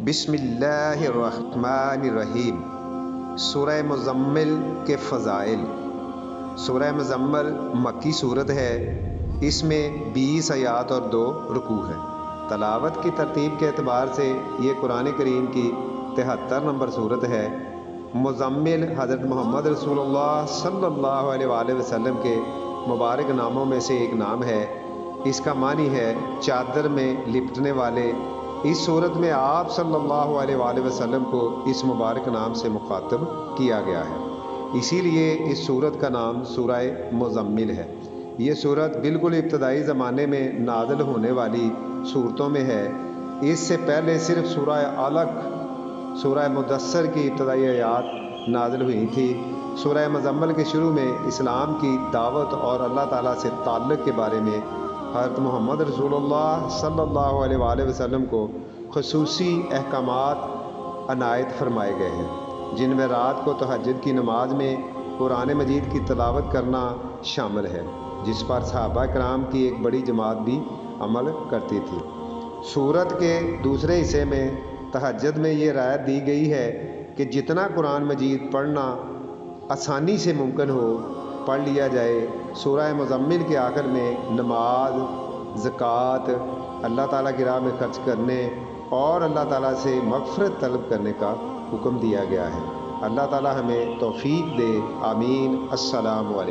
بسم اللہ الرحمن الرحیم۔ سورہ مزمل کے فضائل۔ سورہ مزمل مکی صورت ہے۔ اس میں 20 آیات اور 2 رکوع ہیں۔ تلاوت کی ترتیب کے اعتبار سے یہ قرآن کریم کی 73 نمبر صورت ہے۔ مزمل حضرت محمد رسول اللہ صلی اللہ علیہ وآلہ وسلم کے مبارک ناموں میں سے ایک نام ہے۔ اس کا معنی ہے چادر میں لپٹنے والے۔ اس صورت میں آپ صلی اللہ علیہ وآلہ وسلم کو اس مبارک نام سے مخاطب کیا گیا ہے، اسی لیے اس صورت کا نام سورہ مزمل ہے۔ یہ صورت بالکل ابتدائی زمانے میں نازل ہونے والی صورتوں میں ہے۔ اس سے پہلے صرف سورہ علق، سورہ مدثر کی ابتدائی آیات نازل ہوئی تھی۔ سورہ مزمل کے شروع میں اسلام کی دعوت اور اللہ تعالیٰ سے تعلق کے بارے میں حضرت محمد رسول اللہ صلی اللہ علیہ وآلہ وسلم کو خصوصی احکامات عنایت فرمائے گئے ہیں، جن میں رات کو تہجد کی نماز میں قرآن مجید کی تلاوت کرنا شامل ہے، جس پر صحابہ کرام کی ایک بڑی جماعت بھی عمل کرتی تھی۔ سورت کے دوسرے حصے میں تہجد میں یہ رعایت دی گئی ہے کہ جتنا قرآن مجید پڑھنا آسانی سے ممکن ہو پڑھ لیا جائے۔ سورہ مزمل کے آخر میں نماز، زکوٰۃ، اللہ تعالیٰ کی راہ میں خرچ کرنے اور اللہ تعالیٰ سے مغفرت طلب کرنے کا حکم دیا گیا ہے۔ اللہ تعالیٰ ہمیں توفیق دے، آمین۔ السلام علیکم۔